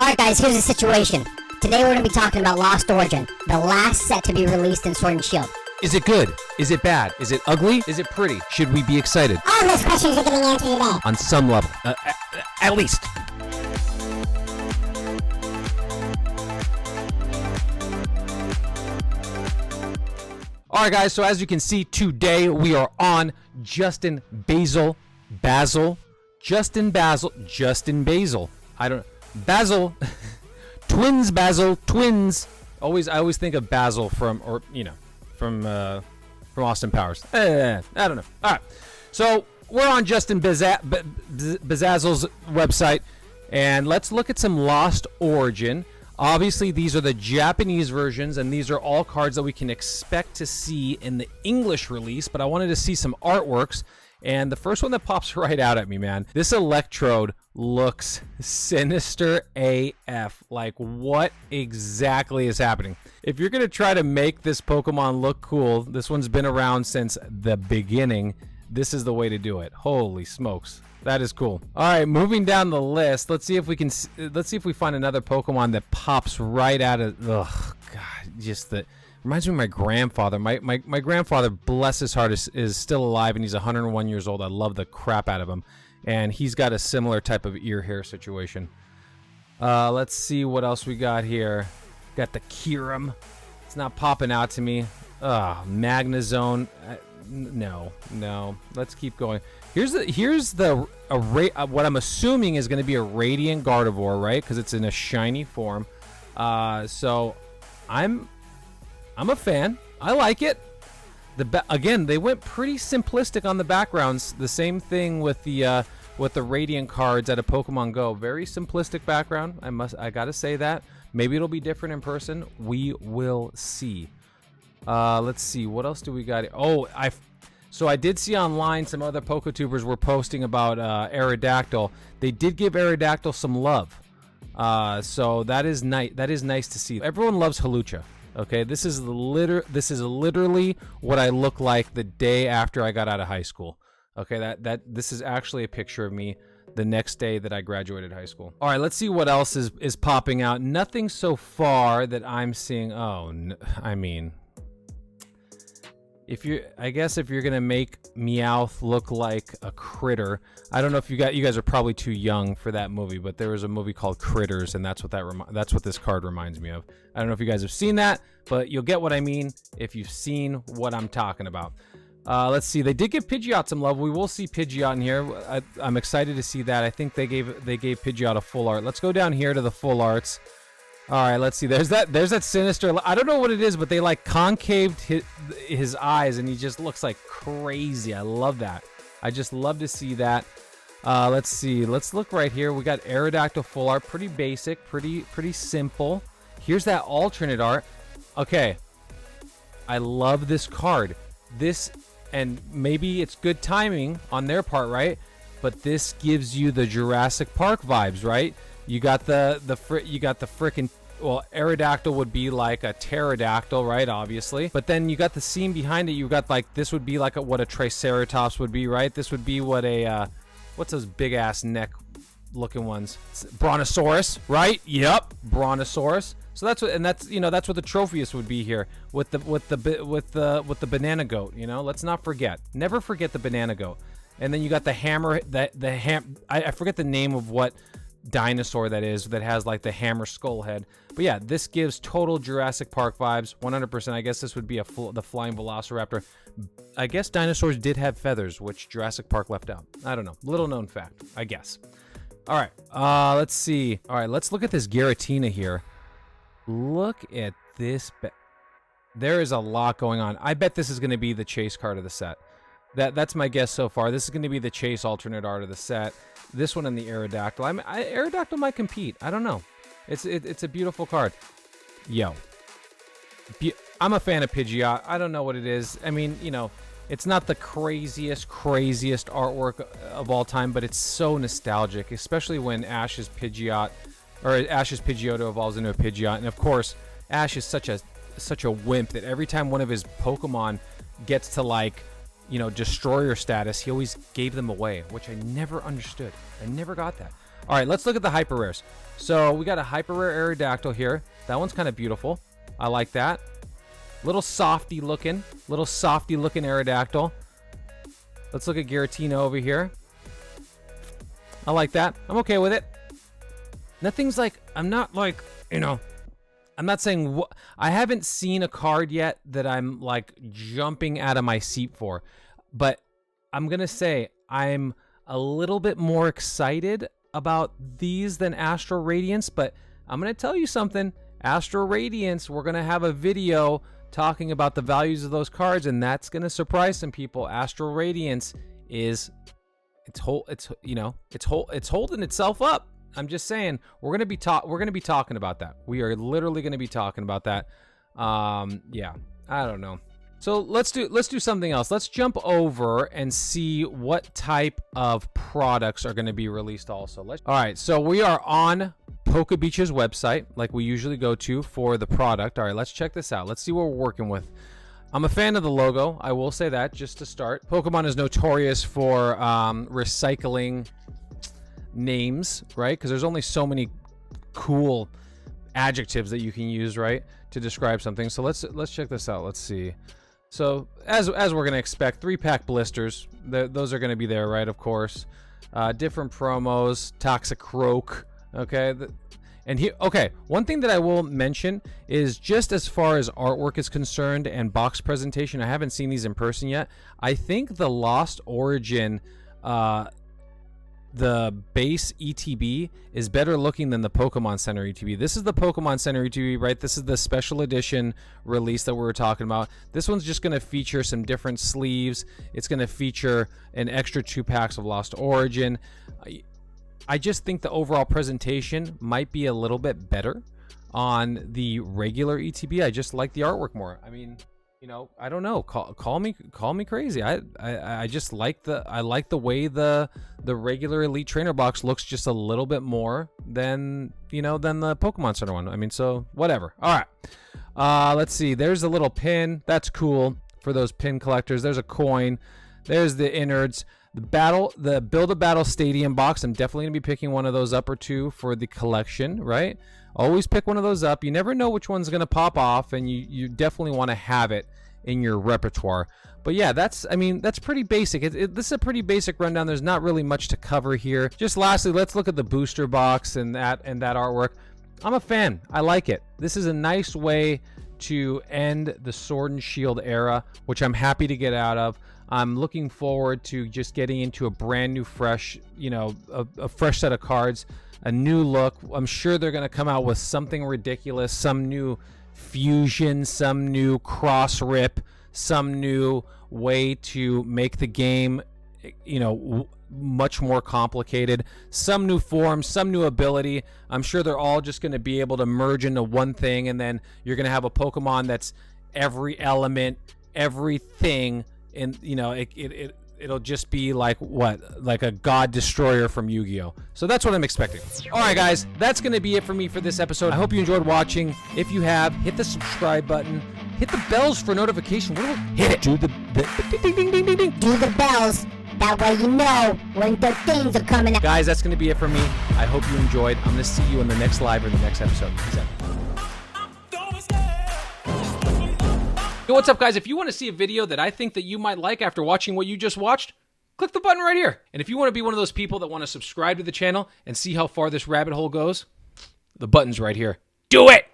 Alright guys, here's the situation. Today we're going to be talking about Lost Origin, the last set to be released in Sword and Shield. Is it good? Is it bad? Is it ugly? Is it pretty? Should we be excited? All those questions are getting answered today. On some level. At least. Alright guys, so as you can see today we are on Justin Basil. I don't Basil. Twins. I always think of Basil from Austin Powers. I don't know. All right. So we're on Justin Bazazel's website, and let's look at some Lost Origin. Obviously, these are the Japanese versions, and these are all cards that we can expect to see in the English release, but I wanted to see some artworks, and the first one that pops right out at me, man, this Electrode looks sinister AF. Like, what exactly is happening? If you're going to try to make this Pokemon look cool, this one's been around since the beginning, this is the way to do it. Holy smokes. That is cool. All right, moving down the list, let's see if we find another Pokemon that pops right out of, ugh, God, just the, reminds me of my grandfather. My grandfather, bless his heart, is still alive, and he's 101 years old. I love the crap out of him. And he's got a similar type of ear hair situation. Let's see what else we got here. Got the Kyurem. It's not popping out to me. Magnezone. No. Let's keep going. Here's what I'm assuming is going to be a Radiant Gardevoir, right? Because it's in a shiny form. So I'm a fan. I like it. Again, they went pretty simplistic on the backgrounds. The same thing with the Radiant cards at a Pokemon Go. Very simplistic background. I gotta say that. Maybe it'll be different in person. We will see. Let's see. What else do we got? So I did see online some other Poketubers were posting about Aerodactyl. They did give Aerodactyl some love. So that is nice. That is nice to see. Everyone loves Hawlucha. Okay, this is literally what I look like the day after I got out of high school. Okay, this is actually a picture of me the next day that I graduated high school. All right, let's see what else is popping out. Nothing so far that I'm seeing. I mean, I guess if you're gonna make Meowth look like a critter, I don't know if you guys are probably too young for that movie, but there was a movie called Critters, and that's what this card reminds me of. I don't know if you guys have seen that, but you'll get what I mean if you've seen what I'm talking about. Let's see. They did give Pidgeot some love. We will see Pidgeot in here. I'm excited to see that. I think they gave Pidgeot a full art. Let's go down here to the full arts. All right, let's see. There's that sinister. I don't know what it is, but they like concaved his eyes, and he just looks like crazy. I love that. I just love to see that. Let's see. Let's look right here. We got Aerodactyl full art. Pretty basic. Pretty simple. Here's that alternate art. Okay. I love this card. This, and maybe it's good timing on their part, right? But this gives you the Jurassic Park vibes, right? You got the frickin', well, Aerodactyl would be like a pterodactyl, right? Obviously. But then you got the seam behind it. You got like, this would be like what a Triceratops would be, right? This would be what a, what's those big ass neck looking ones? Brontosaurus, right? Yep. Brontosaurus. So that's what, and that's, that's what the Tropheus would be here with the banana goat, let's not forget. Never forget the banana goat. And then you got the hammer, I forget the name of what dinosaur that is, that has like the hammer skull head. But yeah, this gives total Jurassic Park vibes, 100%. I guess this would be the flying velociraptor. I guess dinosaurs did have feathers, which Jurassic Park left out. I don't know. Little known fact, I guess. All right, let's see. All right, let's look at this Giratina here. Look at this. There is a lot going on. I bet this is going to be the chase card of the set. That's my guess so far. This is going to be the chase alternate art of the set. This one and the Aerodactyl. Aerodactyl might compete. I don't know. It's a beautiful card. Yo. I'm a fan of Pidgeot. I don't know what it is. I mean, it's not the craziest artwork of all time, but it's so nostalgic, especially when Ash's Pidgeotto evolves into a Pidgeot. And of course, Ash is such a wimp that every time one of his Pokemon gets to like, destroyer status, he always gave them away, which I never understood. I never got that. All right, let's look at the hyper rares. So we got a hyper rare Aerodactyl here. That one's kind of beautiful. I like that. Little softy looking Aerodactyl. Let's look at Giratina over here. I like that. I'm okay with it. Nothing's like, I'm not like, you know, I'm not saying I haven't seen a card yet that I'm like jumping out of my seat for, but I'm gonna say I'm a little bit more excited about these than Astral Radiance. But I'm gonna tell you something. Astral Radiance, we're gonna have a video talking about the values of those cards, and that's gonna surprise some people. Astral Radiance is it's holding itself up. I'm just saying we're gonna be talking about that. We are literally gonna be talking about that. Yeah, I don't know. So let's do something else. Let's jump over and see what type of products are going to be released also. All right, so we are on PokeBeach's website like we usually go to for the product. All right, let's check this out. Let's see what we're working with. I'm a fan of the logo. I will say that just to start. Pokemon is notorious for recycling names, right? Because there's only so many cool adjectives that you can use, right, to describe something. So let's check this out. Let's see. So as we're gonna expect, 3-pack blisters. Those are gonna be there, right? Of course. Different promos. Toxicroak. Okay. And here, okay. One thing that I will mention is just as far as artwork is concerned and box presentation, I haven't seen these in person yet. I think the Lost Origin, the base ETB is better looking than the Pokemon Center ETB. This is the Pokemon Center ETB, right? This is the special edition release that we were talking about. This one's just going to feature some different sleeves. It's going to feature an extra 2 packs of Lost Origin. I just think the overall presentation might be a little bit better on the regular ETB. I just like the artwork more. I mean, you know, I don't know. Call me crazy. I just like the way the regular Elite Trainer box looks just a little bit more than the Pokemon Center one. I mean, so whatever. All right. Let's see. There's a little pin. That's cool for those pin collectors. There's a coin. There's the innards. The Build a Battle Stadium box. I'm definitely gonna be picking one of those up or two for the collection, right? Always pick one of those up. You never know which one's gonna pop off, and you definitely want to have it in your repertoire. But yeah, that's pretty basic. This is a pretty basic rundown. There's not really much to cover here. Just lastly, let's look at the booster box and that artwork. I'm a fan. I like it. This is a nice way to end the Sword and Shield era, which I'm happy to get out of. I'm looking forward to just getting into a brand new, fresh, a fresh set of cards, a new look. I'm sure they're going to come out with something ridiculous, some new fusion, some new cross rip, some new way to make the game, much more complicated, some new form, some new ability. I'm sure they're all just going to be able to merge into one thing, and then you're going to have a Pokemon that's every element, everything. And it'll just be like a god destroyer from Yu-Gi-Oh. So that's what I'm expecting. All right, guys, that's gonna be it for me for this episode. I hope you enjoyed watching. If you have, hit the subscribe button, hit the bells for notification. Hit it. Do the ding ding ding ding ding. Do the bells. That way you know when the things are coming out. Guys, that's gonna be it for me. I hope you enjoyed. I'm gonna see you in the next live or the next episode. Peace out. Yo, what's up, guys? If you want to see a video that I think that you might like after watching what you just watched, click the button right here. And if you want to be one of those people that want to subscribe to the channel and see how far this rabbit hole goes, the button's right here. Do it!